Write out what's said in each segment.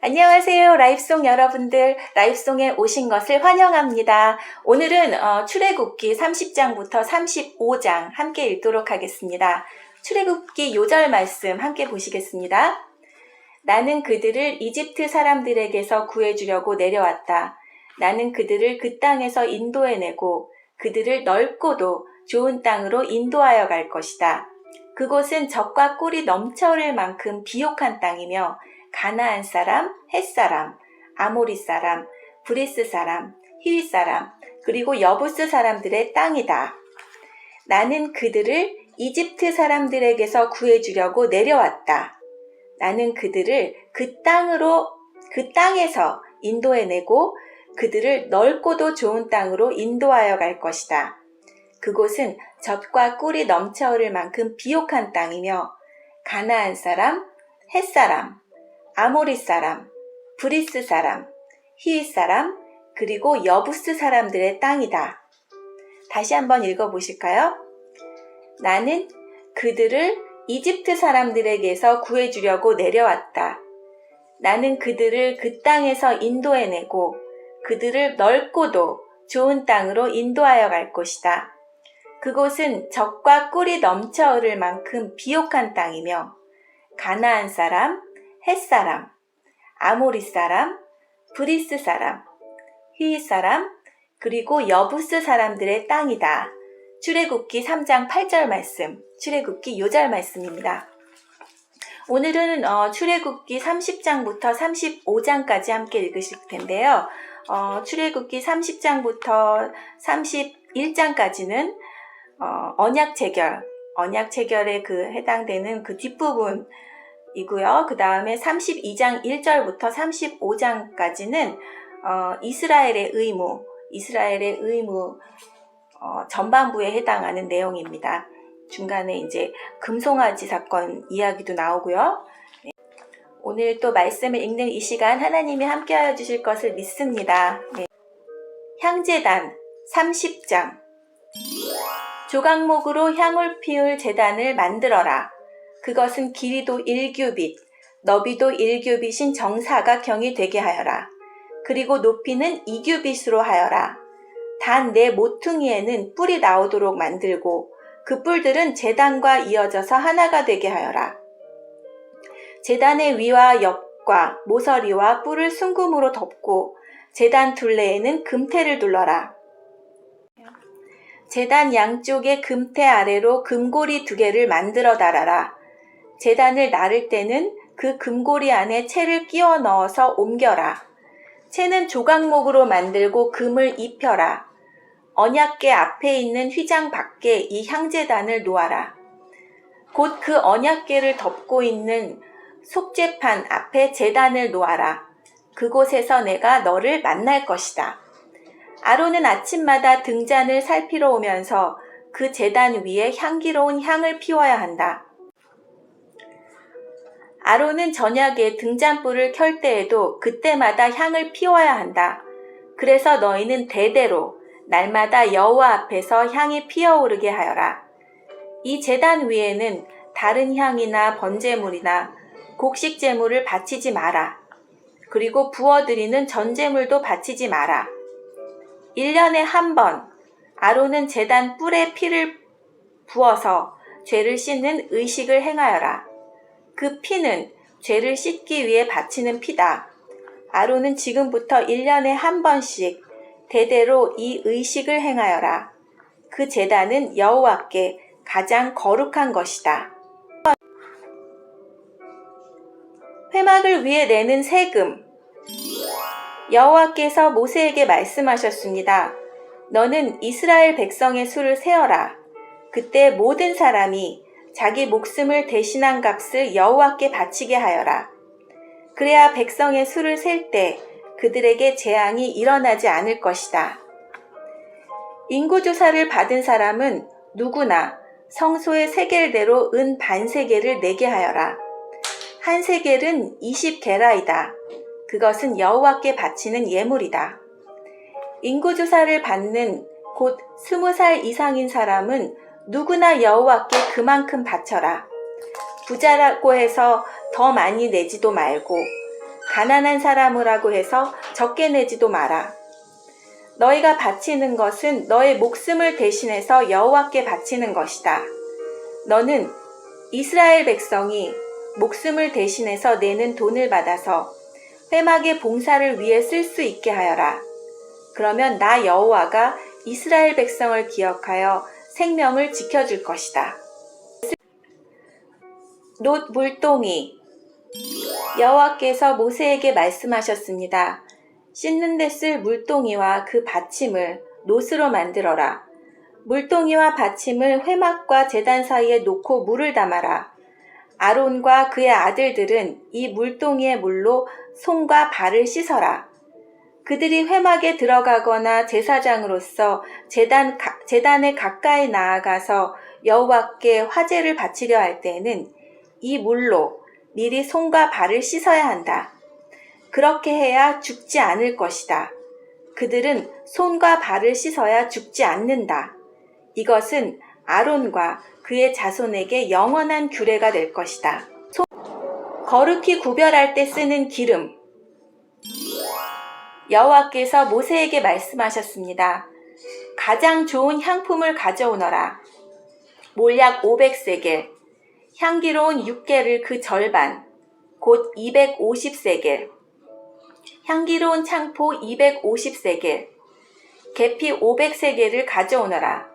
안녕하세요. 라이프송 여러분들, 라이프송에 오신 것을 환영합니다. 오늘은 출애굽기 30장부터 35장 함께 읽도록 하겠습니다. 출애굽기 요절 말씀 함께 보시겠습니다. 나는 그들을 이집트 사람들에게서 구해주려고 내려왔다. 나는 그들을 그 땅에서 인도해내고 그들을 넓고도 좋은 땅으로 인도하여 갈 것이다. 그곳은 젖과 꿀이 넘쳐 흐를 만큼 비옥한 땅이며 가나안 사람, 헷 사람, 아모리 사람, 브리스 사람, 히위 사람, 그리고 여부스 사람들의 땅이다. 나는 그들을 이집트 사람들에게서 구해주려고 내려왔다. 나는 그들을 그 땅에서 인도해내고 그들을 넓고도 좋은 땅으로 인도하여 갈 것이다. 그곳은 젖과 꿀이 넘쳐 흐를 만큼 비옥한 땅이며 가나안 사람, 헷 사람, 아모리 사람, 브리스 사람, 히위 사람, 그리고 여부스 사람들의 땅이다. 다시 한번 읽어보실까요? 나는 그들을 이집트 사람들에게서 구해주려고 내려왔다. 나는 그들을 그 땅에서 인도해내고 그들을 넓고도 좋은 땅으로 인도하여 갈 것이다. 그곳은 젖과 꿀이 넘쳐 흐를 만큼 비옥한 땅이며 가나안 사람, 헷 사람, 아모리 사람, 브리스 사람, 히위 사람, 그리고 여부스 사람들의 땅이다. 출애굽기 3장 8절 말씀, 출애굽기 요절 말씀입니다. 오늘은 출애굽기 30장부터 35장까지 함께 읽으실 텐데요. 출애굽기 30장부터 31장까지는 언약 체결에 해당되는 그 뒷부분 이고요. 그 다음에 32장 1절부터 35장까지는 이스라엘의 의무 전반부에 해당하는 내용입니다. 중간에 이제 금송아지 사건 이야기도 나오고요. 네. 오늘 또 말씀을 읽는 이 시간 하나님이 함께하여 주실 것을 믿습니다. 네. 향제단 30장 조각목으로 향을 피울 제단을 만들어라. 그것은 길이도 1규빗, 너비도 1규빗인 정사각형이 되게 하여라. 그리고 높이는 2규빗으로 하여라. 단 내 모퉁이에는 뿔이 나오도록 만들고 그 뿔들은 제단과 이어져서 하나가 되게 하여라. 제단의 위와 옆과 모서리와 뿔을 순금으로 덮고 제단 둘레에는 금테를 둘러라. 제단 양쪽의 금테 아래로 금고리 2개를 만들어 달아라. 제단을 나를 때는 그 금고리 안에 채를 끼워 넣어서 옮겨라. 채는 조각목으로 만들고 금을 입혀라. 언약궤 앞에 있는 휘장 밖에 이 향제단을 놓아라. 곧 그 언약궤를 덮고 있는 속죄판 앞에 제단을 놓아라. 그곳에서 내가 너를 만날 것이다. 아론은 아침마다 등잔을 살피러 오면서 그 제단 위에 향기로운 향을 피워야 한다. 아론은 저녁에 등잔불을 켤 때에도 그때마다 향을 피워야 한다. 그래서 너희는 대대로 날마다 여호와 앞에서 향이 피어오르게 하여라. 이 제단 위에는 다른 향이나 번제물이나 곡식 제물을 바치지 마라. 그리고 부어드리는 전제물도 바치지 마라. 1년에 한 번 아론은 제단 뿔에 피를 부어서 죄를 씻는 의식을 행하여라. 그 피는 죄를 씻기 위해 바치는 피다. 아론은 지금부터 1년에 한 번씩 대대로 이 의식을 행하여라. 그 제단은 여호와께 가장 거룩한 것이다. 회막을 위해 내는 세금. 여호와께서 모세에게 말씀하셨습니다. 너는 이스라엘 백성의 수를 세어라. 그때 모든 사람이 자기 목숨을 대신한 값을 여호와께 바치게 하여라. 그래야 백성의 수를 셀 때 그들에게 재앙이 일어나지 않을 것이다. 인구조사를 받은 사람은 누구나 성소의 세겔대로 은 반세겔을 내게 하여라. 한 세겔은 20게라이다. 그것은 여호와께 바치는 예물이다. 인구조사를 받는 곧 20살 이상인 사람은 누구나 여호와께 그만큼 바쳐라. 부자라고 해서 더 많이 내지도 말고 가난한 사람이라고 해서 적게 내지도 마라. 너희가 바치는 것은 너의 목숨을 대신해서 여호와께 바치는 것이다. 너는 이스라엘 백성이 목숨을 대신해서 내는 돈을 받아서 회막의 봉사를 위해 쓸 수 있게 하여라. 그러면 나 여호와가 이스라엘 백성을 기억하여 생명을 지켜줄 것이다. 놋 물동이. 여호와께서 모세에게 말씀하셨습니다. 씻는 데 쓸 물동이와 그 받침을 놋으로 만들어라. 물동이와 받침을 회막과 제단 사이에 놓고 물을 담아라. 아론과 그의 아들들은 이 물동이의 물로 손과 발을 씻어라. 그들이 회막에 들어가거나 제사장으로서 제단에 가까이 나아가서 여호와께 화제를 바치려 할 때에는 이 물로 미리 손과 발을 씻어야 한다. 그렇게 해야 죽지 않을 것이다. 그들은 손과 발을 씻어야 죽지 않는다. 이것은 아론과 그의 자손에게 영원한 규례가 될 것이다. 거룩히 구별할 때 쓰는 기름. 여호와께서 모세에게 말씀하셨습니다. 가장 좋은 향품을 가져오너라. 몰약 500세겔, 향기로운 6개를 그 절반, 곧 250세겔, 향기로운 창포 250세겔, 계피 500세겔을 가져오너라.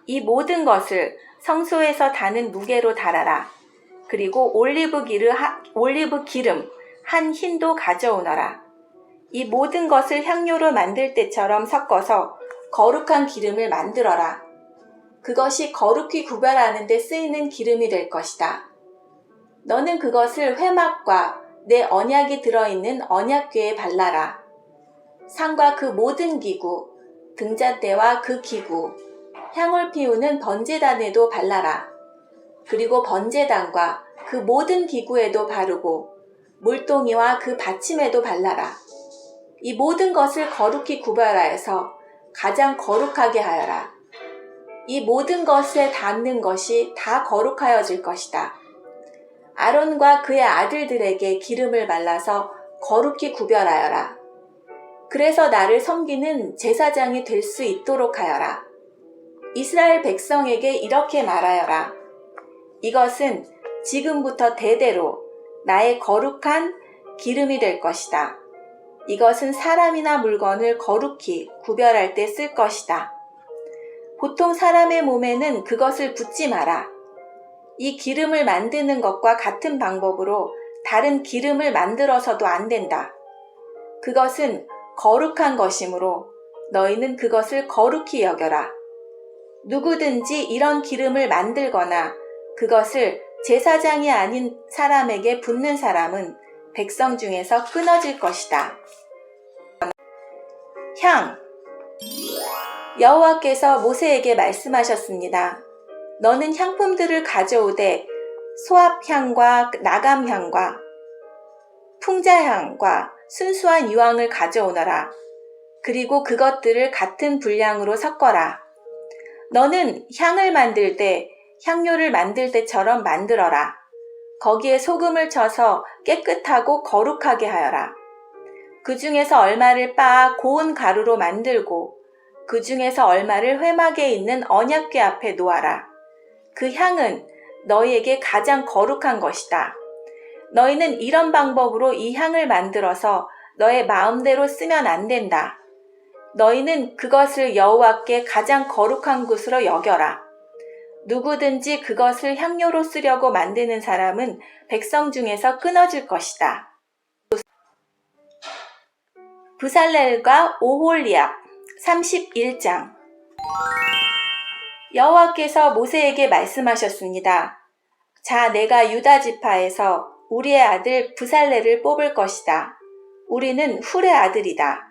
이 모든 것을 성소에서 다는 무게로 달아라. 그리고 올리브 기름 한 흰도 가져오너라. 이 모든 것을 향료로 만들 때처럼 섞어서 거룩한 기름을 만들어라. 그것이 거룩히 구별하는 데 쓰이는 기름이 될 것이다. 너는 그것을 회막과 내 언약이 들어있는 언약궤에 발라라. 상과 그 모든 기구, 등잔대와 그 기구, 향을 피우는 번제단에도 발라라. 그리고 번제단과 그 모든 기구에도 바르고 물동이와 그 받침에도 발라라. 이 모든 것을 거룩히 구별하여서 가장 거룩하게 하여라. 이 모든 것에 닿는 것이 다 거룩하여질 것이다. 아론과 그의 아들들에게 기름을 발라서 거룩히 구별하여라. 그래서 나를 섬기는 제사장이 될 수 있도록 하여라. 이스라엘 백성에게 이렇게 말하여라. 이것은 지금부터 대대로 나의 거룩한 기름이 될 것이다. 이것은 사람이나 물건을 거룩히 구별할 때 쓸 것이다. 보통 사람의 몸에는 그것을 붓지 마라. 이 기름을 만드는 것과 같은 방법으로 다른 기름을 만들어서도 안 된다. 그것은 거룩한 것이므로 너희는 그것을 거룩히 여겨라. 누구든지 이런 기름을 만들거나 그것을 제사장이 아닌 사람에게 붓는 사람은 백성 중에서 끊어질 것이다. 향. 여호와께서 모세에게 말씀하셨습니다. 너는 향품들을 가져오되 소합향과 나감향과 풍자향과 순수한 유황을 가져오너라. 그리고 그것들을 같은 분량으로 섞어라. 너는 향을 만들 때 향료를 만들 때처럼 만들어라. 거기에 소금을 쳐서 깨끗하고 거룩하게 하여라. 그 중에서 얼마를 빻아 고운 가루로 만들고 그 중에서 얼마를 회막에 있는 언약궤 앞에 놓아라. 그 향은 너희에게 가장 거룩한 것이다. 너희는 이런 방법으로 이 향을 만들어서 너의 마음대로 쓰면 안 된다. 너희는 그것을 여호와께 가장 거룩한 것으로 여겨라. 누구든지 그것을 향료로 쓰려고 만드는 사람은 백성 중에서 끊어질 것이다. 브살렐과 오홀리압 31장. 여호와께서 모세에게 말씀하셨습니다. 자, 내가 유다 지파에서 우리의 아들 브살렐을 뽑을 것이다. 우리는 훌의 아들이다.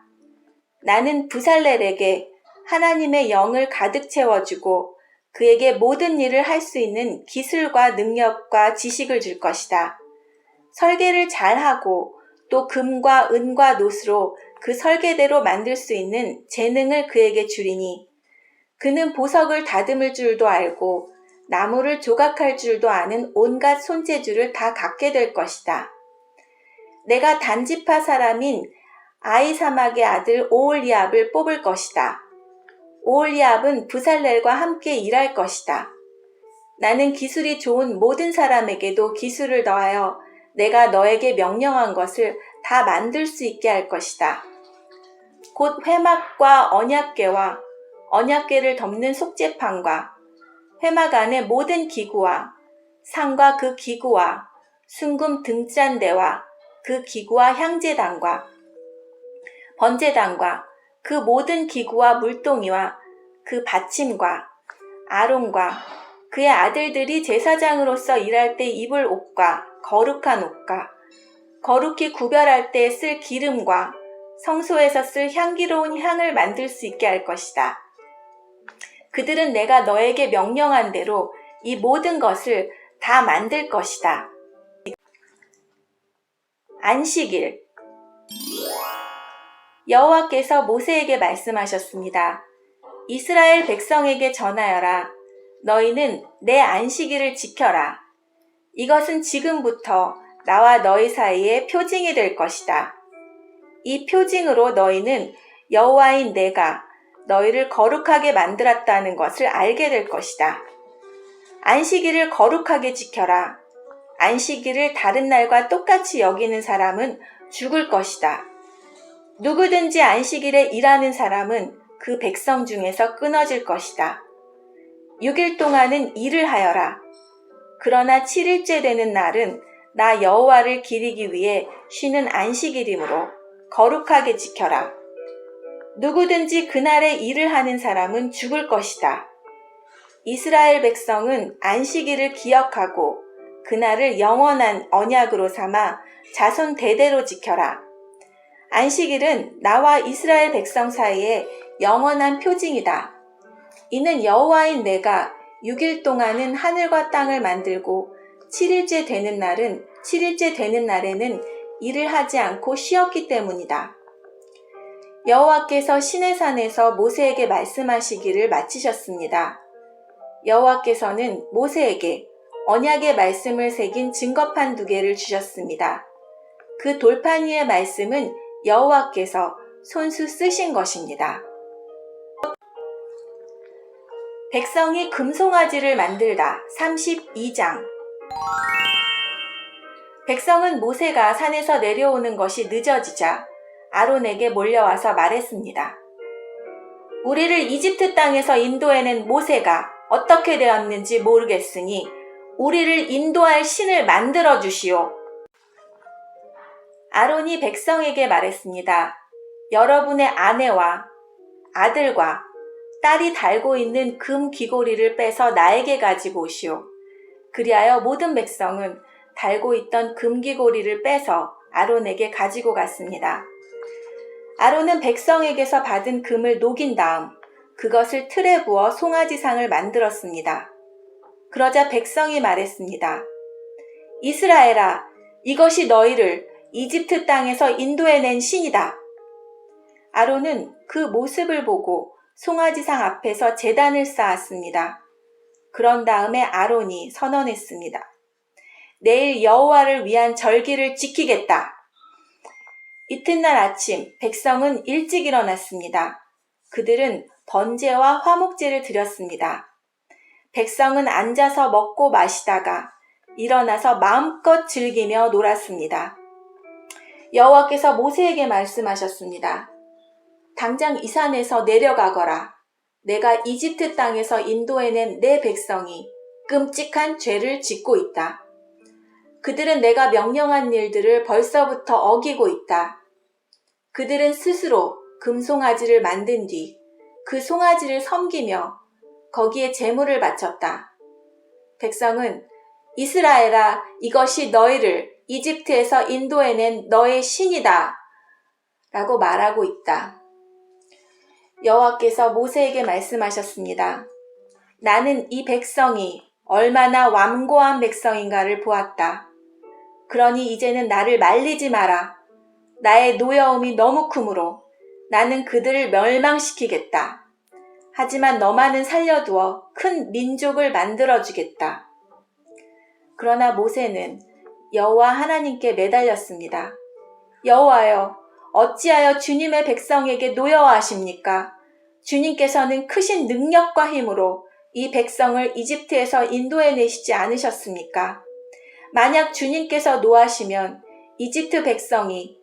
나는 브살렐에게 하나님의 영을 가득 채워주고 그에게 모든 일을 할 수 있는 기술과 능력과 지식을 줄 것이다. 설계를 잘하고 또 금과 은과 놋으로 그 설계대로 만들 수 있는 재능을 그에게 주리니 그는 보석을 다듬을 줄도 알고 나무를 조각할 줄도 아는 온갖 손재주를 다 갖게 될 것이다. 내가 단지파 사람인 아히사막의 아들 오홀리압을 뽑을 것이다. 오홀리압은 부살렐과 함께 일할 것이다. 나는 기술이 좋은 모든 사람에게도 기술을 더하여 내가 너에게 명령한 것을 다 만들 수 있게 할 것이다. 곧 회막과 언약궤와 언약궤를 덮는 속죄판과 회막 안의 모든 기구와 상과 그 기구와 순금 등잔대와 그 기구와 향제단과 번제단과 그 모든 기구와 물동이와 그 받침과 아론과 그의 아들들이 제사장으로서 일할 때 입을 옷과 거룩한 옷과 거룩히 구별할 때 쓸 기름과 성소에서 쓸 향기로운 향을 만들 수 있게 할 것이다. 그들은 내가 너에게 명령한 대로 이 모든 것을 다 만들 것이다. 안식일. 여호와께서 모세에게 말씀하셨습니다. 이스라엘 백성에게 전하여라. 너희는 내 안식일을 지켜라. 이것은 지금부터 나와 너희 사이에 표징이 될 것이다. 이 표징으로 너희는 여호와인 내가 너희를 거룩하게 만들었다는 것을 알게 될 것이다. 안식일을 거룩하게 지켜라. 안식일을 다른 날과 똑같이 여기는 사람은 죽을 것이다. 누구든지 안식일에 일하는 사람은 그 백성 중에서 끊어질 것이다. 6일 동안은 일을 하여라. 그러나 7일째 되는 날은 나 여호와를 기리기 위해 쉬는 안식일이므로 거룩하게 지켜라. 누구든지 그날에 일을 하는 사람은 죽을 것이다. 이스라엘 백성은 안식일을 기억하고 그날을 영원한 언약으로 삼아 자손 대대로 지켜라. 안식일은 나와 이스라엘 백성 사이에 영원한 표징이다. 이는 여호와인 내가 6일 동안은 하늘과 땅을 만들고 7일째 되는 날에는 일을 하지 않고 쉬었기 때문이다. 여호와께서 시내산에서 모세에게 말씀하시기를 마치셨습니다. 여호와께서는 모세에게 언약의 말씀을 새긴 증거판 2개를 주셨습니다. 그 돌판 위의 말씀은 여호와께서 손수 쓰신 것입니다. 백성이 금송아지를 만들다 32장. 백성은 모세가 산에서 내려오는 것이 늦어지자 아론에게 몰려와서 말했습니다. 우리를 이집트 땅에서 인도해낸 모세가 어떻게 되었는지 모르겠으니 우리를 인도할 신을 만들어 주시오. 아론이 백성에게 말했습니다. 여러분의 아내와 아들과 딸이 달고 있는 금 귀고리를 빼서 나에게 가지고 오시오. 그리하여 모든 백성은 달고 있던 금 귀고리를 빼서 아론에게 가지고 갔습니다. 아론은 백성에게서 받은 금을 녹인 다음 그것을 틀에 부어 송아지상을 만들었습니다. 그러자 백성이 말했습니다. 이스라엘아, 이것이 너희를 이집트 땅에서 인도해낸 신이다. 아론은 그 모습을 보고 송아지상 앞에서 제단을 쌓았습니다. 그런 다음에 아론이 선언했습니다. 내일 여호와를 위한 절기를 지키겠다. 이튿날 아침 백성은 일찍 일어났습니다. 그들은 번제와 화목제를 드렸습니다. 백성은 앉아서 먹고 마시다가 일어나서 마음껏 즐기며 놀았습니다. 여호와께서 모세에게 말씀하셨습니다. 당장 이 산에서 내려가거라. 내가 이집트 땅에서 인도해낸 내 백성이 끔찍한 죄를 짓고 있다. 그들은 내가 명령한 일들을 벌써부터 어기고 있다. 그들은 스스로 금송아지를 만든 뒤 그 송아지를 섬기며 거기에 제물을 바쳤다. 백성은 이스라엘아, 이것이 너희를 이집트에서 인도해낸 너의 신이다 라고 말하고 있다. 여호와께서 모세에게 말씀하셨습니다. 나는 이 백성이 얼마나 완고한 백성인가를 보았다. 그러니 이제는 나를 말리지 마라. 나의 노여움이 너무 크므로 나는 그들을 멸망시키겠다. 하지만 너만은 살려두어 큰 민족을 만들어주겠다. 그러나 모세는 여호와 하나님께 매달렸습니다. 여호와여, 어찌하여 주님의 백성에게 노여워하십니까? 주님께서는 크신 능력과 힘으로 이 백성을 이집트에서 인도해내시지 않으셨습니까? 만약 주님께서 노하시면 이집트 백성이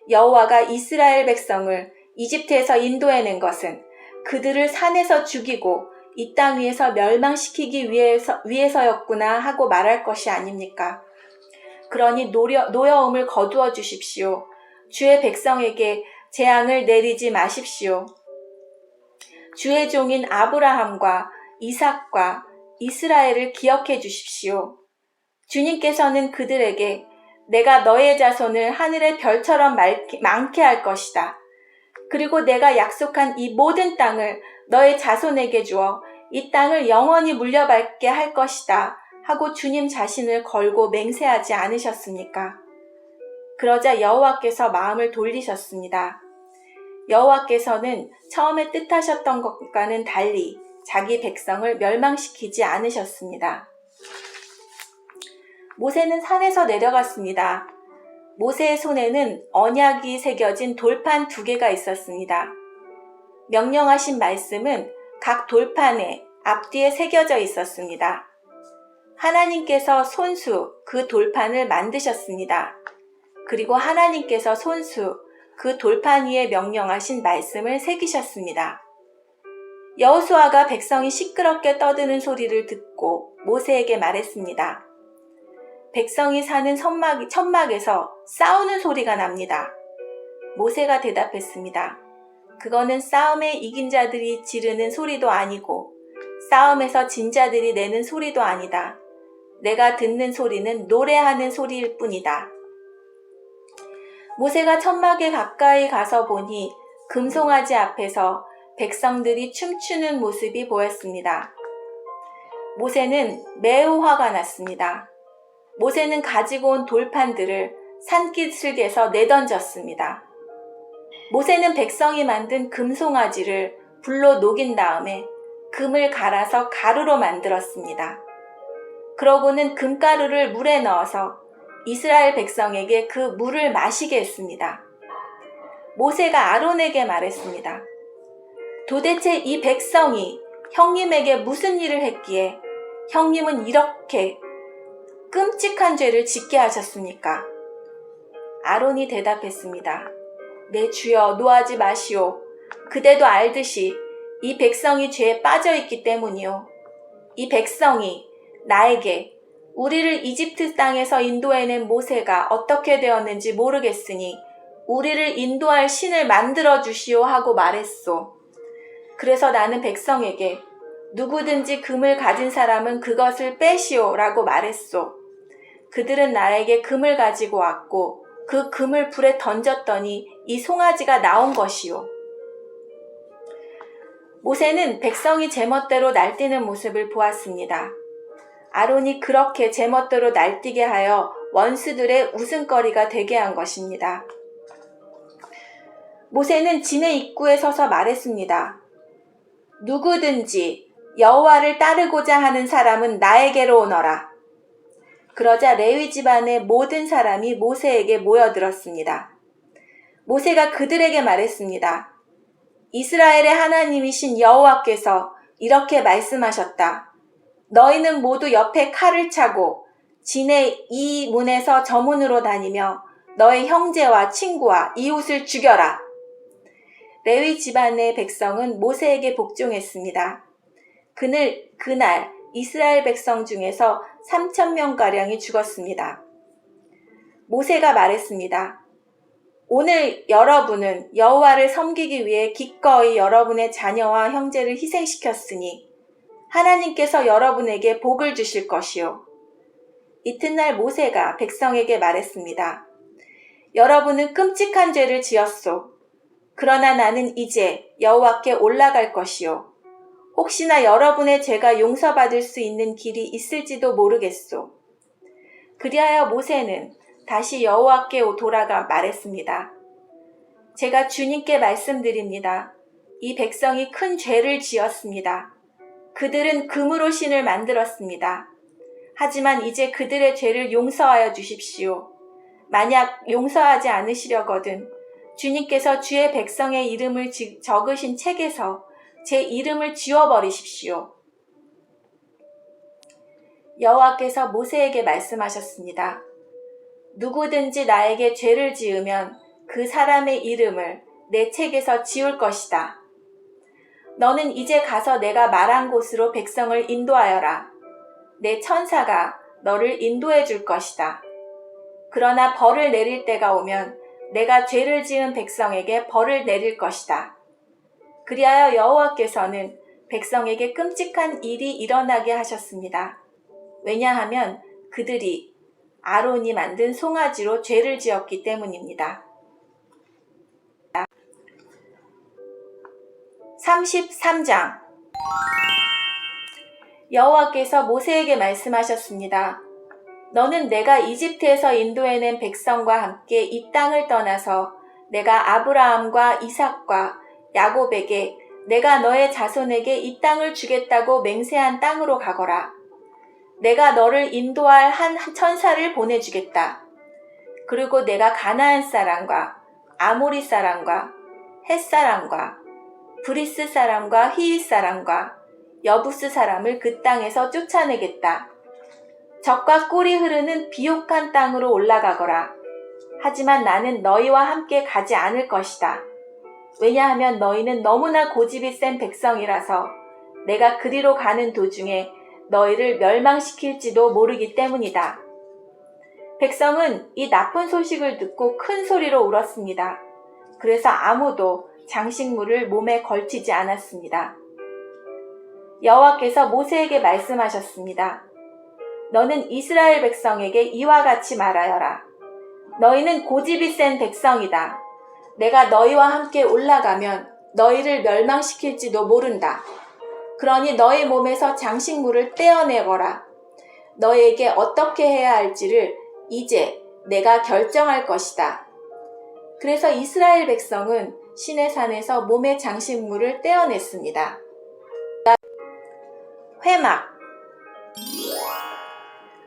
여호와가 이스라엘 백성을 이집트에서 인도해낸 것은 그들을 산에서 죽이고 이 땅 위에서 멸망시키기 위해서였구나 하고 말할 것이 아닙니까? 그러니 노여움을 거두어 주십시오. 주의 백성에게 재앙을 내리지 마십시오. 주의 종인 아브라함과 이삭과 이스라엘을 기억해 주십시오. 주님께서는 그들에게 내가 너의 자손을 하늘의 별처럼 많게 할 것이다. 그리고 내가 약속한 이 모든 땅을 너의 자손에게 주어 이 땅을 영원히 물려받게 할 것이다 하고 주님 자신을 걸고 맹세하지 않으셨습니까? 그러자 여호와께서 마음을 돌리셨습니다. 여호와께서는 처음에 뜻하셨던 것과는 달리 자기 백성을 멸망시키지 않으셨습니다. 모세는 산에서 내려갔습니다. 모세의 손에는 언약이 새겨진 돌판 2개가 있었습니다. 명령하신 말씀은 각 돌판에 앞뒤에 새겨져 있었습니다. 하나님께서 손수 그 돌판을 만드셨습니다. 그리고 하나님께서 손수 그 돌판 위에 명령하신 말씀을 새기셨습니다. 여호수아가 백성이 시끄럽게 떠드는 소리를 듣고 모세에게 말했습니다. 백성이 사는 천막에서 싸우는 소리가 납니다. 모세가 대답했습니다. 그거는 싸움에 이긴 자들이 지르는 소리도 아니고 싸움에서 진 자들이 내는 소리도 아니다. 내가 듣는 소리는 노래하는 소리일 뿐이다. 모세가 천막에 가까이 가서 보니 금송아지 앞에서 백성들이 춤추는 모습이 보였습니다. 모세는 매우 화가 났습니다. 모세는 가지고 온 돌판들을 산기슭에서 내던졌습니다. 모세는 백성이 만든 금송아지를 불로 녹인 다음에 금을 갈아서 가루로 만들었습니다. 그러고는 금가루를 물에 넣어서 이스라엘 백성에게 그 물을 마시게 했습니다. 모세가 아론에게 말했습니다. 도대체 이 백성이 형님에게 무슨 일을 했기에 형님은 이렇게 끔찍한 죄를 짓게 하셨습니까? 아론이 대답했습니다. 내 주여, 노하지 마시오. 그대도 알듯이 이 백성이 죄에 빠져있기 때문이요. 이 백성이 나에게 우리를 이집트 땅에서 인도해낸 모세가 어떻게 되었는지 모르겠으니 우리를 인도할 신을 만들어 주시오 하고 말했소. 그래서 나는 백성에게 누구든지 금을 가진 사람은 그것을 빼시오 라고 말했소. 그들은 나에게 금을 가지고 왔고 그 금을 불에 던졌더니 이 송아지가 나온 것이요. 모세는 백성이 제멋대로 날뛰는 모습을 보았습니다. 아론이 그렇게 제멋대로 날뛰게 하여 원수들의 웃음거리가 되게 한 것입니다. 모세는 진의 입구에 서서 말했습니다. 누구든지 여호와를 따르고자 하는 사람은 나에게로 오너라. 그러자 레위 집안의 모든 사람이 모세에게 모여들었습니다. 모세가 그들에게 말했습니다. 이스라엘의 하나님이신 여호와께서 이렇게 말씀하셨다. 너희는 모두 옆에 칼을 차고 진의 이 문에서 저 문으로 다니며 너의 형제와 친구와 이웃을 죽여라. 레위 집안의 백성은 모세에게 복종했습니다. 그날 이스라엘 백성 중에서 3,000명가량이 죽었습니다. 모세가 말했습니다. 오늘 여러분은 여호와를 섬기기 위해 기꺼이 여러분의 자녀와 형제를 희생시켰으니 하나님께서 여러분에게 복을 주실 것이요. 이튿날 모세가 백성에게 말했습니다. 여러분은 끔찍한 죄를 지었소. 그러나 나는 이제 여호와께 올라갈 것이요. 혹시나 여러분의 죄가 용서받을 수 있는 길이 있을지도 모르겠소. 그리하여 모세는 다시 여호와께 돌아가 말했습니다. 제가 주님께 말씀드립니다. 이 백성이 큰 죄를 지었습니다. 그들은 금으로 신을 만들었습니다. 하지만 이제 그들의 죄를 용서하여 주십시오. 만약 용서하지 않으시려거든 주님께서 주의 백성의 이름을 적으신 책에서 제 이름을 지워버리십시오. 여호와께서 모세에게 말씀하셨습니다. 누구든지 나에게 죄를 지으면 그 사람의 이름을 내 책에서 지울 것이다. 너는 이제 가서 내가 말한 곳으로 백성을 인도하여라. 내 천사가 너를 인도해 줄 것이다. 그러나 벌을 내릴 때가 오면 내가 죄를 지은 백성에게 벌을 내릴 것이다. 그리하여 여호와께서는 백성에게 끔찍한 일이 일어나게 하셨습니다. 왜냐하면 그들이 아론이 만든 송아지로 죄를 지었기 때문입니다. 33장 여호와께서 모세에게 말씀하셨습니다. 너는 내가 이집트에서 인도해낸 백성과 함께 이 땅을 떠나서 내가 아브라함과 이삭과 야곱에게 내가 너의 자손에게 이 땅을 주겠다고 맹세한 땅으로 가거라. 내가 너를 인도할 한 천사를 보내주겠다. 그리고 내가 가나안 사람과 아모리 사람과 헷 사람과 브리스 사람과 히윗 사람과 여부스 사람을 그 땅에서 쫓아내겠다. 적과 꿀이 흐르는 비옥한 땅으로 올라가거라. 하지만 나는 너희와 함께 가지 않을 것이다. 왜냐하면 너희는 너무나 고집이 센 백성이라서 내가 그리로 가는 도중에 너희를 멸망시킬지도 모르기 때문이다. 백성은 이 나쁜 소식을 듣고 큰 소리로 울었습니다. 그래서 아무도 장식물을 몸에 걸치지 않았습니다. 여호와께서 모세에게 말씀하셨습니다. 너는 이스라엘 백성에게 이와 같이 말하여라. 너희는 고집이 센 백성이다. 내가 너희와 함께 올라가면 너희를 멸망시킬지도 모른다. 그러니 너희 몸에서 장식물을 떼어내거라. 너희에게 어떻게 해야 할지를 이제 내가 결정할 것이다. 그래서 이스라엘 백성은 시내산에서 몸의 장식물을 떼어냈습니다. 회막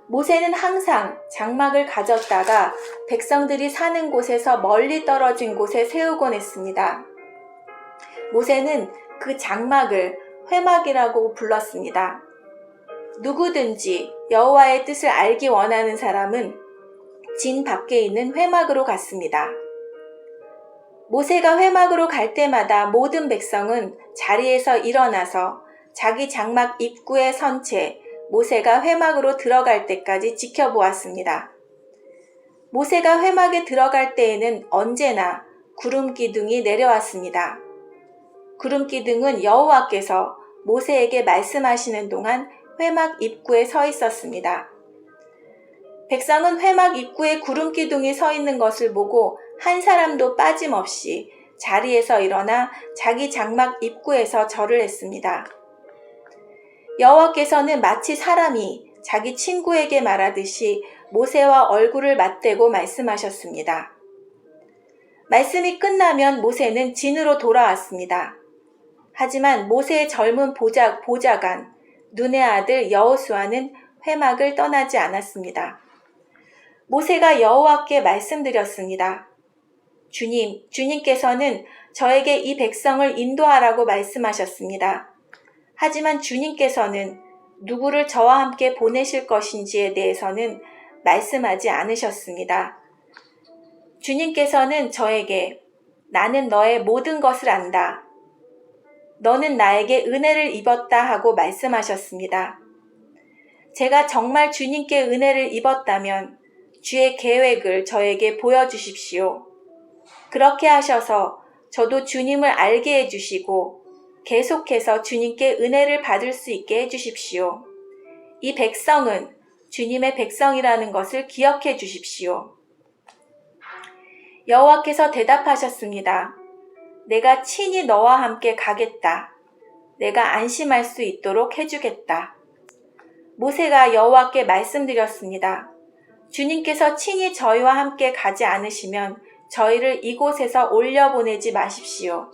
모세는 항상 장막을 가졌다가 백성들이 사는 곳에서 멀리 떨어진 곳에 세우곤 했습니다. 모세는 그 장막을 회막이라고 불렀습니다. 누구든지 여호와의 뜻을 알기 원하는 사람은 진 밖에 있는 회막으로 갔습니다. 모세가 회막으로 갈 때마다 모든 백성은 자리에서 일어나서 자기 장막 입구에 선 채 모세가 회막으로 들어갈 때까지 지켜보았습니다. 모세가 회막에 들어갈 때에는 언제나 구름 기둥이 내려왔습니다. 구름 기둥은 여호와께서 모세에게 말씀하시는 동안 회막 입구에 서 있었습니다. 백성은 회막 입구에 구름 기둥이 서 있는 것을 보고 한 사람도 빠짐없이 자리에서 일어나 자기 장막 입구에서 절을 했습니다. 여호와께서는 마치 사람이 자기 친구에게 말하듯이 모세와 얼굴을 맞대고 말씀하셨습니다. 말씀이 끝나면 모세는 진으로 돌아왔습니다. 하지만 모세의 젊은 보좌관 눈의 아들 여호수아는 회막을 떠나지 않았습니다. 모세가 여호와께 말씀드렸습니다. 주님께서는 저에게 이 백성을 인도하라고 말씀하셨습니다. 하지만 주님께서는 누구를 저와 함께 보내실 것인지에 대해서는 말씀하지 않으셨습니다. 주님께서는 저에게 나는 너의 모든 것을 안다. 너는 나에게 은혜를 입었다 하고 말씀하셨습니다. 제가 정말 주님께 은혜를 입었다면 주의 계획을 저에게 보여주십시오. 그렇게 하셔서 저도 주님을 알게 해주시고 계속해서 주님께 은혜를 받을 수 있게 해주십시오. 이 백성은 주님의 백성이라는 것을 기억해 주십시오. 여호와께서 대답하셨습니다. 내가 친히 너와 함께 가겠다. 내가 안심할 수 있도록 해주겠다. 모세가 여호와께 말씀드렸습니다. 주님께서 친히 저희와 함께 가지 않으시면 저희를 이곳에서 올려보내지 마십시오.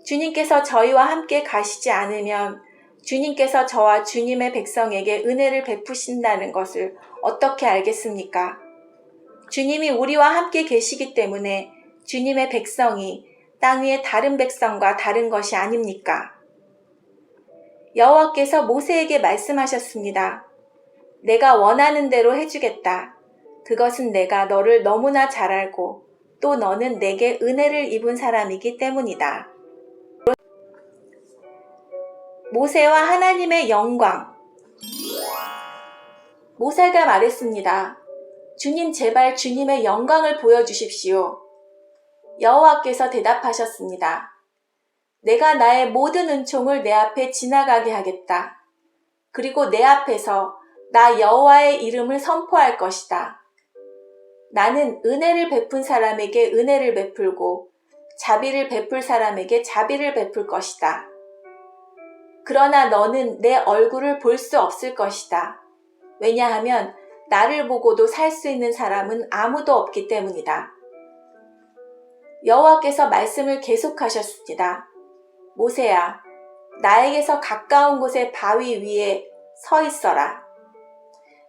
주님께서 저희와 함께 가시지 않으면 주님께서 저와 주님의 백성에게 은혜를 베푸신다는 것을 어떻게 알겠습니까? 주님이 우리와 함께 계시기 때문에 주님의 백성이 땅 위의 다른 백성과 다른 것이 아닙니까? 여호와께서 모세에게 말씀하셨습니다. 내가 원하는 대로 해주겠다. 그것은 내가 너를 너무나 잘 알고 또 너는 내게 은혜를 입은 사람이기 때문이다. 모세와 하나님의 영광. 모세가 말했습니다. 주님, 제발 주님의 영광을 보여주십시오. 여호와께서 대답하셨습니다. 내가 나의 모든 은총을 내 앞에 지나가게 하겠다. 그리고 내 앞에서 나 여호와의 이름을 선포할 것이다. 나는 은혜를 베푼 사람에게 은혜를 베풀고 자비를 베풀 사람에게 자비를 베풀 것이다. 그러나 너는 내 얼굴을 볼 수 없을 것이다. 왜냐하면 나를 보고도 살 수 있는 사람은 아무도 없기 때문이다. 여호와께서 말씀을 계속하셨습니다. 모세야, 나에게서 가까운 곳의 바위 위에 서 있어라.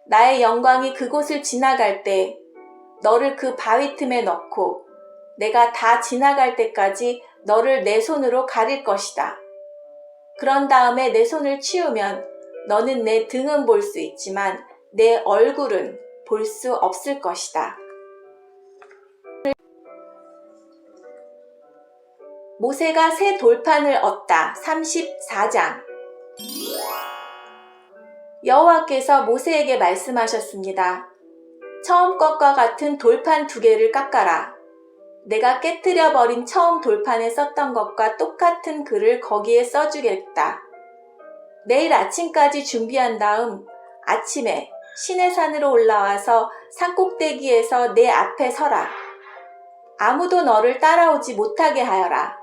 나의 영광이 그곳을 지나갈 때 너를 그 바위 틈에 넣고 내가 다 지나갈 때까지 너를 내 손으로 가릴 것이다. 그런 다음에 내 손을 치우면 너는 내 등은 볼 수 있지만 내 얼굴은 볼 수 없을 것이다. 모세가 새 돌판을 얻다. 34장. 여호와께서 모세에게 말씀하셨습니다. 처음 것과 같은 돌판 2개를 깎아라. 내가 깨뜨려 버린 처음 돌판에 썼던 것과 똑같은 글을 거기에 써주겠다. 내일 아침까지 준비한 다음 아침에 시내산으로 올라와서 산꼭대기에서 내 앞에 서라. 아무도 너를 따라오지 못하게 하여라.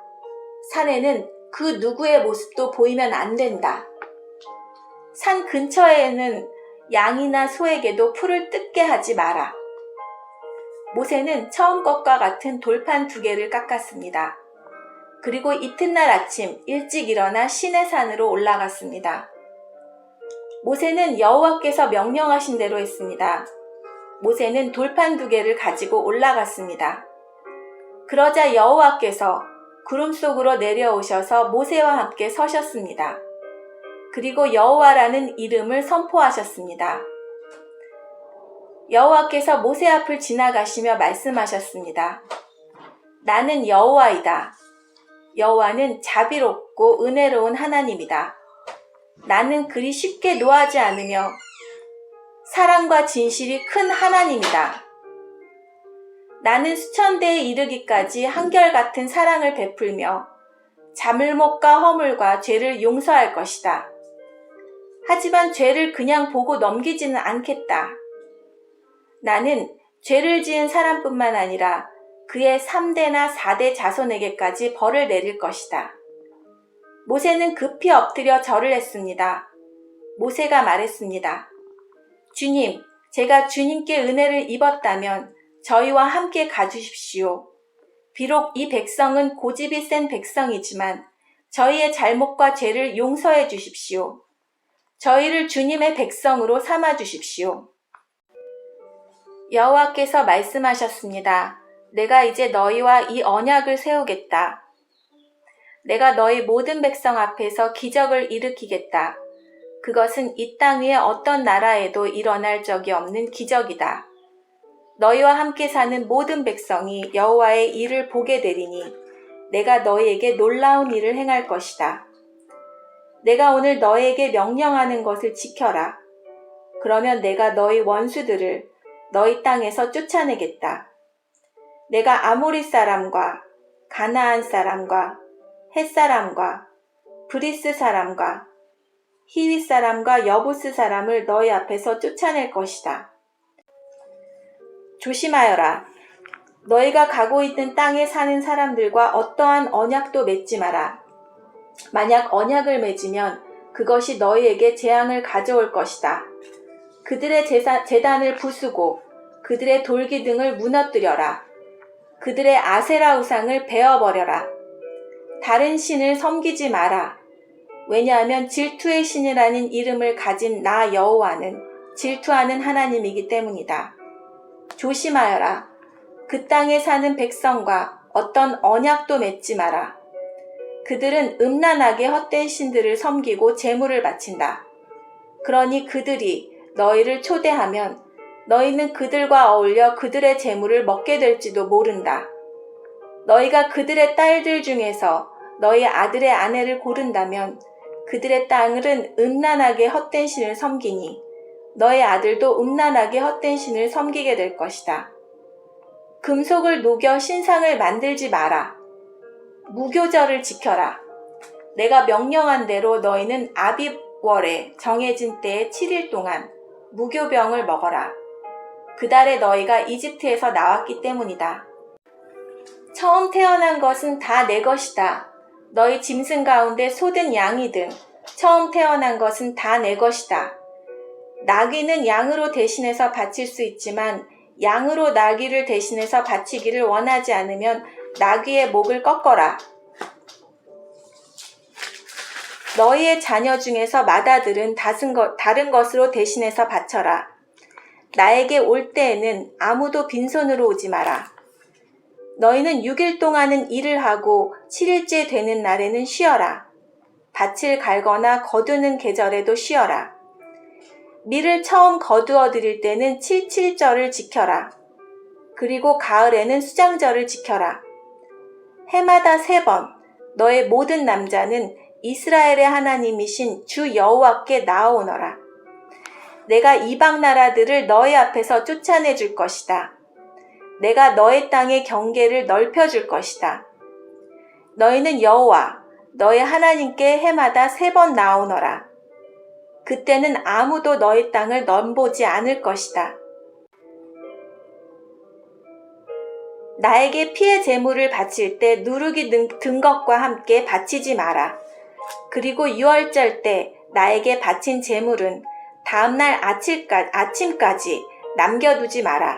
산에는 그 누구의 모습도 보이면 안 된다. 산 근처에는 양이나 소에게도 풀을 뜯게 하지 마라. 모세는 처음 것과 같은 돌판 2개를 깎았습니다. 그리고 이튿날 아침 일찍 일어나 시내산으로 올라갔습니다. 모세는 여호와께서 명령하신 대로 했습니다. 모세는 돌판 2개를 가지고 올라갔습니다. 그러자 여호와께서 구름 속으로 내려오셔서 모세와 함께 서셨습니다. 그리고 여호와라는 이름을 선포하셨습니다. 여호와께서 모세 앞을 지나가시며 말씀하셨습니다. 나는 여호와이다. 여호와는 자비롭고 은혜로운 하나님이다. 나는 그리 쉽게 노하지 않으며 사랑과 진실이 큰 하나님이다. 나는 수천대에 이르기까지 한결같은 사랑을 베풀며 자물목과 허물과 죄를 용서할 것이다. 하지만 죄를 그냥 보고 넘기지는 않겠다. 나는 죄를 지은 사람뿐만 아니라 그의 3대나 4대 자손에게까지 벌을 내릴 것이다. 모세는 급히 엎드려 절을 했습니다. 모세가 말했습니다. 주님, 제가 주님께 은혜를 입었다면 저희와 함께 가주십시오. 비록 이 백성은 고집이 센 백성이지만 저희의 잘못과 죄를 용서해 주십시오. 저희를 주님의 백성으로 삼아 주십시오. 여호와께서 말씀하셨습니다. 내가 이제 너희와 이 언약을 세우겠다. 내가 너희 모든 백성 앞에서 기적을 일으키겠다. 그것은 이 땅 위에 어떤 나라에도 일어날 적이 없는 기적이다. 너희와 함께 사는 모든 백성이 여호와의 일을 보게 되리니 내가 너희에게 놀라운 일을 행할 것이다. 내가 오늘 너희에게 명령하는 것을 지켜라. 그러면 내가 너희 원수들을 너희 땅에서 쫓아내겠다. 내가 아모리 사람과 가나안 사람과 헷 사람과 브리스 사람과 히위 사람과 여부스 사람을 너희 앞에서 쫓아낼 것이다. 조심하여라. 너희가 가고 있는 땅에 사는 사람들과 어떠한 언약도 맺지 마라. 만약 언약을 맺으면 그것이 너희에게 재앙을 가져올 것이다. 그들의 제단을 부수고 그들의 돌기둥을 무너뜨려라. 그들의 아세라 우상을 베어버려라. 다른 신을 섬기지 마라. 왜냐하면 질투의 신이라는 이름을 가진 나 여호와는 질투하는 하나님이기 때문이다. 조심하여라. 그 땅에 사는 백성과 어떤 언약도 맺지 마라. 그들은 음란하게 헛된 신들을 섬기고 제물을 바친다. 그러니 그들이 너희를 초대하면 너희는 그들과 어울려 그들의 제물을 먹게 될지도 모른다. 너희가 그들의 딸들 중에서 너희 아들의 아내를 고른다면 그들의 딸은 음란하게 헛된 신을 섬기니 너희 아들도 음란하게 헛된 신을 섬기게 될 것이다. 금속을 녹여 신상을 만들지 마라. 무교절을 지켜라. 내가 명령한 대로 너희는 아비월에 정해진 때에 7일 동안 무교병을 먹어라. 그달에 너희가 이집트에서 나왔기 때문이다. 처음 태어난 것은 다 내 것이다. 너희 짐승 가운데 소든 양이든 처음 태어난 것은 다 내 것이다. 나귀는 양으로 대신해서 바칠 수 있지만 양으로 나귀를 대신해서 바치기를 원하지 않으면 나귀의 목을 꺾어라. 너희의 자녀 중에서 맏아들은 다른 것으로 대신해서 바쳐라. 나에게 올 때에는 아무도 빈손으로 오지 마라. 너희는 6일 동안은 일을 하고 7일째 되는 날에는 쉬어라. 밭을 갈거나 거두는 계절에도 쉬어라. 밀을 처음 거두어 드릴 때는 7.7절을 지켜라. 그리고 가을에는 수장절을 지켜라. 해마다 3번 너의 모든 남자는 이스라엘의 하나님이신 주 여호와께 나아오너라. 내가 이방 나라들을 너희 앞에서 쫓아내 줄 것이다. 내가 너의 땅의 경계를 넓혀 줄 것이다. 너희는 여호와 너의 하나님께 해마다 3번 나오너라. 그때는 아무도 너희 땅을 넘보지 않을 것이다. 나에게 피의 제물을 바칠 때 누르기 든 것과 함께 바치지 마라. 그리고 6월절 때 나에게 바친 제물은 다음날 아침까지 남겨두지 마라.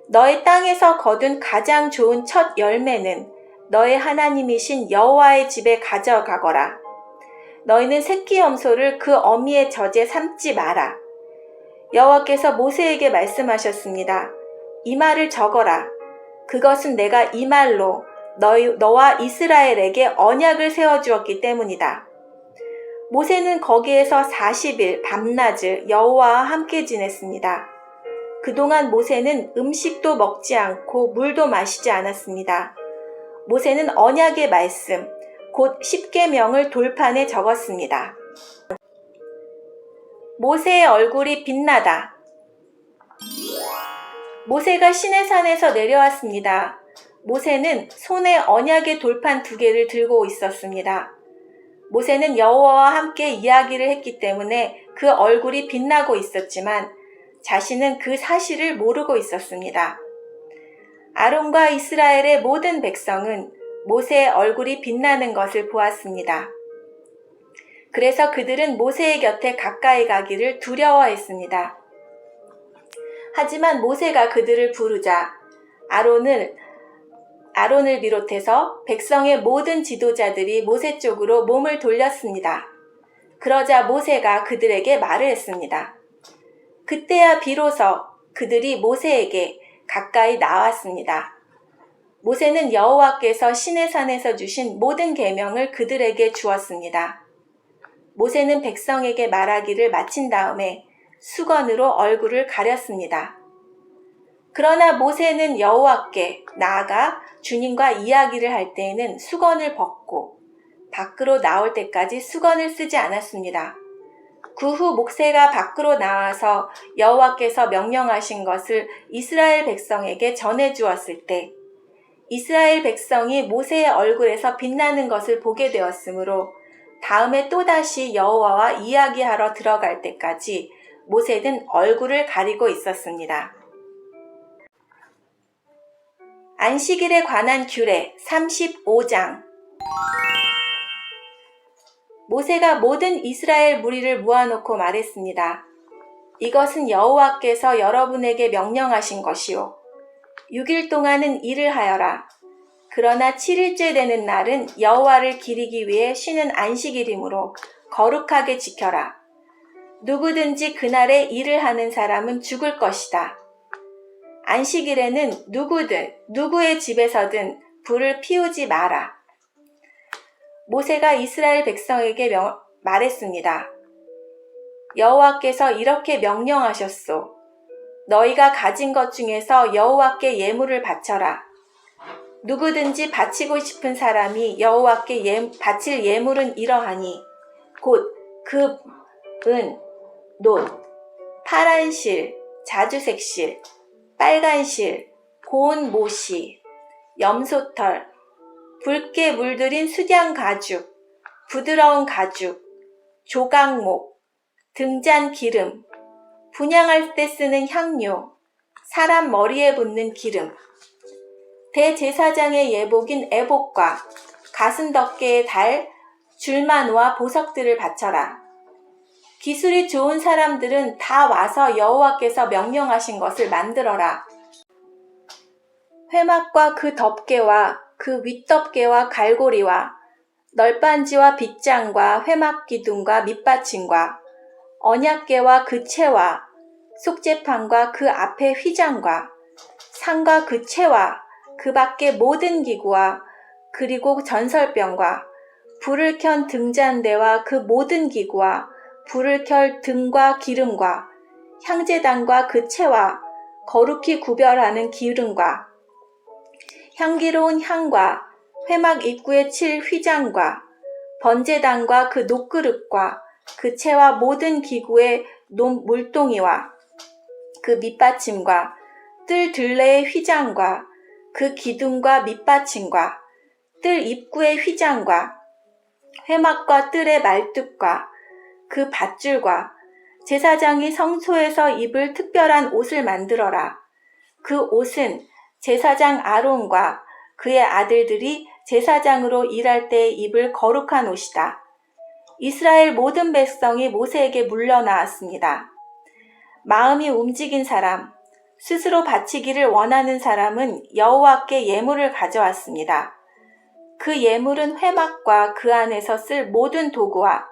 너의 땅에서 거둔 가장 좋은 첫 열매는 너의 하나님이신 여호와의 집에 가져가거라. 너희는 새끼 염소를 그 어미의 젖에 삶지 마라. 여호와께서 모세에게 말씀하셨습니다. 이 말을 적어라. 그것은 내가 이 말로 너와 이스라엘에게 언약을 세워주었기 때문이다. 모세는 거기에서 40일 밤낮을 여호와와 함께 지냈습니다. 그동안 모세는 음식도 먹지 않고 물도 마시지 않았습니다. 모세는 언약의 말씀, 곧 십계명을 돌판에 적었습니다. 모세의 얼굴이 빛나다. 모세가 시내산에서 내려왔습니다. 모세는 손에 언약의 돌판 2개를 들고 있었습니다. 모세는 여호와와 함께 이야기를 했기 때문에 그 얼굴이 빛나고 있었지만 자신은 그 사실을 모르고 있었습니다. 아론과 이스라엘의 모든 백성은 모세의 얼굴이 빛나는 것을 보았습니다. 그래서 그들은 모세의 곁에 가까이 가기를 두려워했습니다. 하지만 모세가 그들을 부르자 아론을 비롯해서 백성의 모든 지도자들이 모세 쪽으로 몸을 돌렸습니다. 그러자 모세가 그들에게 말을 했습니다. 그때야 비로소 그들이 모세에게 가까이 나왔습니다. 모세는 여호와께서 시내산에서 주신 모든 계명을 그들에게 주었습니다. 모세는 백성에게 말하기를 마친 다음에 수건으로 얼굴을 가렸습니다. 그러나 모세는 여호와께 나아가 주님과 이야기를 할 때에는 수건을 벗고 밖으로 나올 때까지 수건을 쓰지 않았습니다. 그 후 모세가 밖으로 나와서 여호와께서 명령하신 것을 이스라엘 백성에게 전해 주었을 때 이스라엘 백성이 모세의 얼굴에서 빛나는 것을 보게 되었으므로 다음에 또다시 여호와와 이야기하러 들어갈 때까지 모세는 얼굴을 가리고 있었습니다. 안식일에 관한 규례 35장. 모세가 모든 이스라엘 무리를 모아놓고 말했습니다. 이것은 여호와께서 여러분에게 명령하신 것이요. 6일 동안은 일을 하여라. 그러나 7일째 되는 날은 여호와를 기리기 위해 쉬는 안식일이므로 거룩하게 지켜라. 누구든지 그날에 일을 하는 사람은 죽을 것이다. 안식일에는 누구든 누구의 집에서든 불을 피우지 마라. 모세가 이스라엘 백성에게 말했습니다. 여호와께서 이렇게 명령하셨소. 너희가 가진 것 중에서 여호와께 예물을 바쳐라. 누구든지 바치고 싶은 사람이 여호와께 바칠 예물은 이러하니 곧 금, 은, 놋, 파란 실, 자주색 실, 빨간 실, 고운 모시, 염소털, 붉게 물들인 수량 가죽, 부드러운 가죽, 조각목, 등잔 기름, 분향할 때 쓰는 향료, 사람 머리에 붓는 기름, 대제사장의 예복인 에봇과 가슴 덮개에 달 줄마노와 보석들을 바쳐라. 기술이 좋은 사람들은 다 와서 여호와께서 명령하신 것을 만들어라. 회막과 그 덮개와 그 윗덮개와 갈고리와 널빤지와 빗장과 회막 기둥과 밑받침과 언약궤와 그 채와 속죄판과 그 앞에 휘장과 상과 그 채와 그 밖의 모든 기구와 그리고 전설병과 불을 켠 등잔대와 그 모든 기구와 불을 켤 등과 기름과 향제단과 그 채와 거룩히 구별하는 기름과 향기로운 향과 회막 입구에 칠 휘장과 번제단과 그 녹그릇과 그 채와 모든 기구의 물동이와 그 밑받침과 뜰 둘레의 휘장과 그 기둥과 밑받침과 뜰 입구의 휘장과 회막과 뜰의 말뚝과 그 밧줄과 제사장이 성소에서 입을 특별한 옷을 만들어라. 그 옷은 제사장 아론과 그의 아들들이 제사장으로 일할 때에 입을 거룩한 옷이다. 이스라엘 모든 백성이 모세에게 물러나왔습니다. 마음이 움직인 사람, 스스로 바치기를 원하는 사람은 여호와께 예물을 가져왔습니다. 그 예물은 회막과 그 안에서 쓸 모든 도구와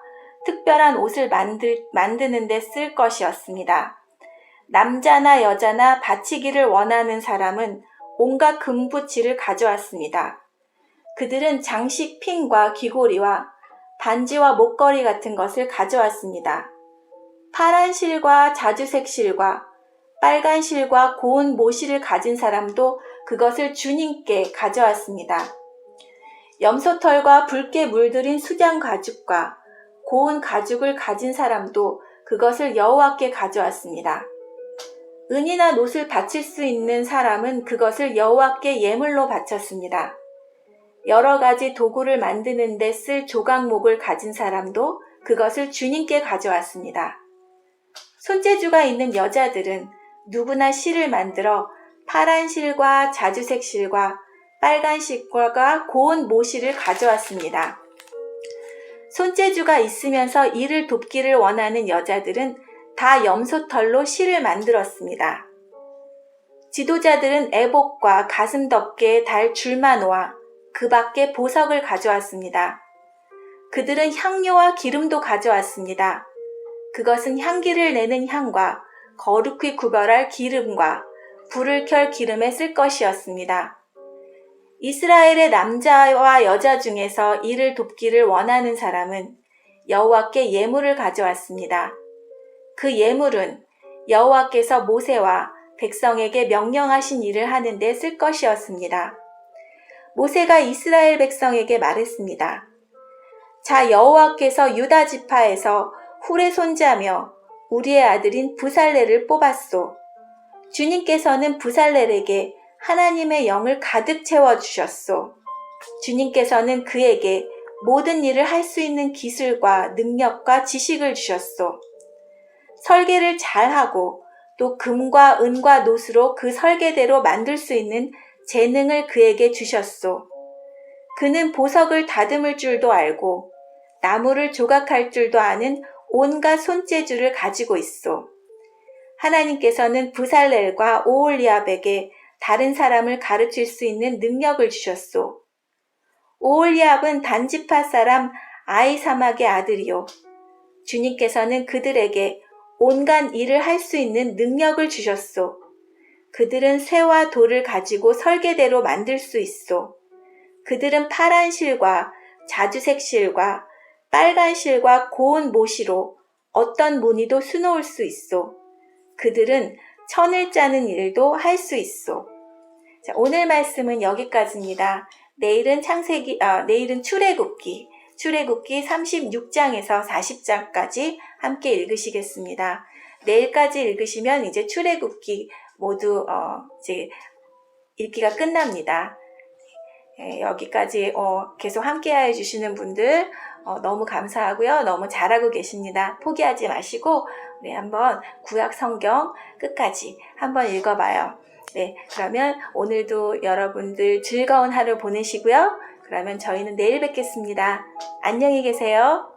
특별한 옷을 만드는 데 쓸 것이었습니다. 남자나 여자나 바치기를 원하는 사람은 온갖 금부치를 가져왔습니다. 그들은 장식 핀과 귀고리와 반지와 목걸이 같은 것을 가져왔습니다. 파란 실과 자주색 실과 빨간 실과 고운 모시를 가진 사람도 그것을 주님께 가져왔습니다. 염소털과 붉게 물들인 수장 가죽과 고운 가죽을 가진 사람도 그것을 여호와께 가져왔습니다. 은이나 놋을 바칠 수 있는 사람은 그것을 여호와께 예물로 바쳤습니다. 여러 가지 도구를 만드는 데 쓸 조각목을 가진 사람도 그것을 주님께 가져왔습니다. 손재주가 있는 여자들은 누구나 실을 만들어 파란 실과 자주색 실과 빨간 실과 고운 모실을 가져왔습니다. 손재주가 있으면서 이를 돕기를 원하는 여자들은 다 염소털로 실을 만들었습니다. 지도자들은 에봇과 가슴 덮개에 달 줄마노와 그 밖에 보석을 가져왔습니다. 그들은 향료와 기름도 가져왔습니다. 그것은 향기를 내는 향과 거룩히 구별할 기름과 불을 켤 기름에 쓸 것이었습니다. 이스라엘의 남자와 여자 중에서 이를 돕기를 원하는 사람은 여호와께 예물을 가져왔습니다. 그 예물은 여호와께서 모세와 백성에게 명령하신 일을 하는 데 쓸 것이었습니다. 모세가 이스라엘 백성에게 말했습니다. 자, 여호와께서 유다 지파에서 훌의 손자며 우리의 아들인 부살렐을 뽑았소. 주님께서는 부살렐에게 하나님의 영을 가득 채워주셨소. 주님께서는 그에게 모든 일을 할 수 있는 기술과 능력과 지식을 주셨소. 설계를 잘하고 또 금과 은과 놋으로 그 설계대로 만들 수 있는 재능을 그에게 주셨소. 그는 보석을 다듬을 줄도 알고 나무를 조각할 줄도 아는 온갖 손재주를 가지고 있소. 하나님께서는 부살렐과 오홀리압에게 다른 사람을 가르칠 수 있는 능력을 주셨소. 오홀리압은 단지파 사람 아히사막의 아들이요. 주님께서는 그들에게 온갖 일을 할 수 있는 능력을 주셨소. 그들은 쇠와 돌을 가지고 설계대로 만들 수 있어. 그들은 파란 실과 자주색 실과 빨간 실과 고운 모시로 어떤 무늬도 수놓을 수 있어. 그들은 천을 짜는 일도 할 수 있어. 자, 오늘 말씀은 여기까지입니다. 내일은 내일은 출애굽기 36장에서 40장까지 함께 읽으시겠습니다. 내일까지 읽으시면 이제 출애굽기 모두 이제 읽기가 끝납니다. 여기까지 계속 함께해 주시는 분들 너무 감사하고요. 너무 잘하고 계십니다. 포기하지 마시고 한번 구약 성경 끝까지 한번 읽어봐요. 네, 그러면 오늘도 여러분들 즐거운 하루 보내시고요. 그러면 저희는 내일 뵙겠습니다. 안녕히 계세요.